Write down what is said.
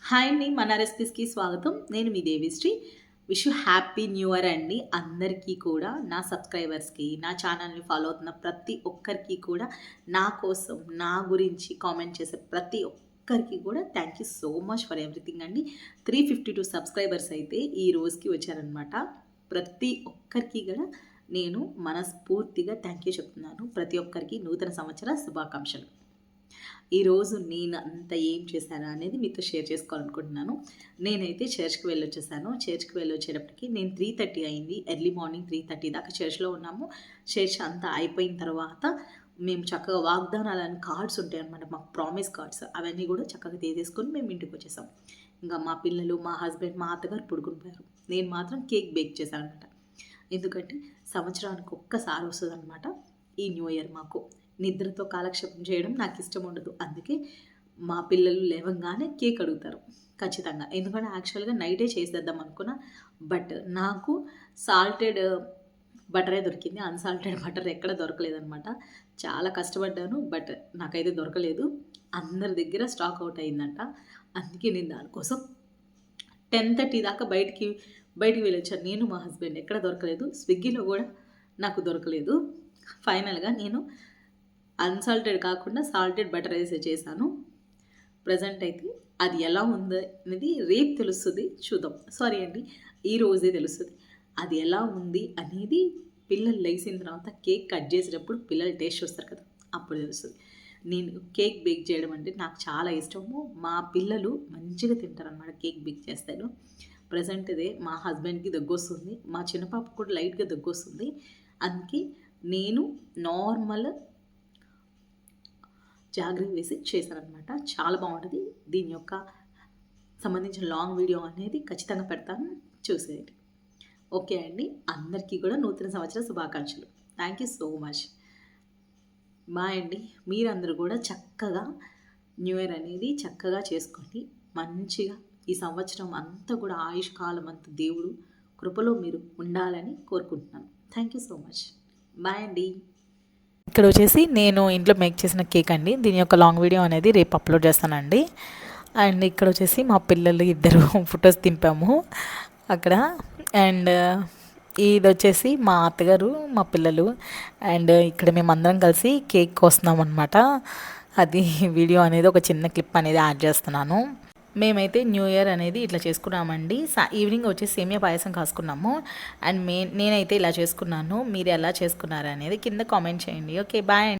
Hi అండి, మన రెసిపీస్కి స్వాగతం. నేను మీ Devishree. Wish you happy new year అండి అందరికీ కూడా. నా సబ్స్క్రైబర్స్కి, నా ఛానల్ని ఫాలో అవుతున్న ప్రతి ఒక్కరికి కూడా, నా కోసం నా గురించి కామెంట్ చేసే ప్రతి ఒక్కరికి కూడా thank you so much for everything అండి. 352 సబ్స్క్రైబర్స్ అయితే ఈ రోజుకి వచ్చారనమాట. ప్రతి ఒక్కరికి కూడా నేను మనస్ఫూర్తిగా థ్యాంక్ యూ చెప్తున్నాను. ప్రతి ఒక్కరికి నూతన సంవత్సర శుభాకాంక్షలు. ఈరోజు నేను అంత ఏం చేశాను అనేది మీతో షేర్ చేసుకోవాలనుకుంటున్నాను. నేనైతే చర్చ్కి వెళ్ళొచ్చేసాను. చర్చ్కి వెళ్ళొచ్చేటప్పటికి నేను 3:30 అయింది. ఎర్లీ మార్నింగ్ 3:30 దాకా చర్చ్లో ఉన్నాము. చర్చ్ అంతా అయిపోయిన తర్వాత మేము చక్కగా వాగ్దానాలని కార్డ్స్ ఉంటాయి అనమాట, మాకు ప్రామిస్ కార్డ్స్, అవన్నీ కూడా చక్కగా తీసేసుకొని మేము ఇంటికి వచ్చేసాం. ఇంకా మా పిల్లలు, మా హస్బెండ్, మా అత్తగారు పడుకునిపోయారు. నేను మాత్రం కేక్ బేక్ చేశాను అనమాట. ఎందుకంటే సంవత్సరానికి ఒక్కసారి వస్తుంది అనమాట ఈ న్యూ ఇయర్. మాకు నిద్రతో కాలక్షేపం చేయడం నాకు ఇష్టం ఉండదు. అందుకే మా పిల్లలు లేవగానే కేక్ అడుగుతారు ఖచ్చితంగా. ఎందుకంటే యాక్చువల్గా నైటే చేసేద్దాం అనుకున్నా, బట్ నాకు సాల్టెడ్ బటరే దొరికింది. అన్సాల్టెడ్ బటర్ ఎక్కడ దొరకలేదనమాట. చాలా కష్టపడ్డాను, బట్ నాకైతే దొరకలేదు. అందరి దగ్గర స్టాక్ అవుట్ అయిందంట. అందుకే నేను దానికోసం 10:30 దాకా బయటికి వెళ్ళొచ్చాను. నేను, మా హస్బెండ్. ఎక్కడ దొరకలేదు. స్విగ్గీలో కూడా నాకు దొరకలేదు. ఫైనల్గా నేను అన్సాల్టెడ్ కాకుండా సాల్టెడ్ బటర్ వేసి చేశాను. ప్రజెంట్ అయితే అది ఎలా ఉంది అనేది రేపు తెలుస్తుంది, చూద్దాం. సారీ అండి, ఈ రోజే తెలుస్తుంది అది ఎలా ఉంది అనేది. పిల్లలు లేచిన తర్వాత కేక్ కట్ చేసేటప్పుడు పిల్లలు టేస్ట్ వస్తారు కదా, అప్పుడు తెలుస్తుంది. నేను కేక్ బేక్ చేయడం అంటే నాకు చాలా ఇష్టము. మా పిల్లలు మంచిగా తింటారనమాట కేక్ బేక్ చేస్తాను. ప్రజెంట్ ఇదే మా హస్బెండ్కి దగ్గొస్తుంది, మా చిన్న పాప కూడా లైట్గా దగ్గొస్తుంది. అందుకే నేను నార్మల్ జాగ్రీ వేసి చేశానమాట. చాలా బాగుంటుంది. దీని యొక్క సంబంధించిన లాంగ్ వీడియో అనేది ఖచ్చితంగా పెడతాను, చూసేయండి. ఓకే అండి, అందరికీ కూడా నూతన సంవత్సర శుభాకాంక్షలు. Thank you so much. Bye అండి. మీరందరూ కూడా చక్కగా న్యూ ఇయర్ అనేది చక్కగా చేసుకోండి. మంచిగా ఈ సంవత్సరం అంతా కూడా ఆయుష్ కాలం అంతా దేవుడు కృపలో మీరు ఉండాలని కోరుకుంటున్నాను. Thank you so much. Bye అండి. ఇక్కడ వచ్చేసి నేను ఇంట్లో మేక్ చేసిన కేక్ అండి. దీని యొక్క లాంగ్ వీడియో అనేది రేపు అప్లోడ్ చేస్తానండి. అండ్ ఇక్కడ వచ్చేసి మా పిల్లలు ఇద్దరు ఫొటోస్ దింపాము అక్కడ. అండ్ ఇది వచ్చేసి మా అత్తగారు, మా పిల్లలు. అండ్ ఇక్కడ మేమందరం కలిసి కేక్ కోస్తున్నాం అనమాట. అది వీడియో అనేది ఒక చిన్న క్లిప్ అనేది యాడ్ చేస్తున్నాను. మేమైతే న్యూ ఇయర్ అనేది ఇట్లా చేసుకున్నామండి. ఈవినింగ్ వచ్చి సేమియా పాయసం కాసుకున్నాము. అండ్ నేనైతే ఇలా చేసుకున్నాను. మీరు ఎలా చేసుకున్నారు అనేది కింద కామెంట్ చేయండి. Okay, bye.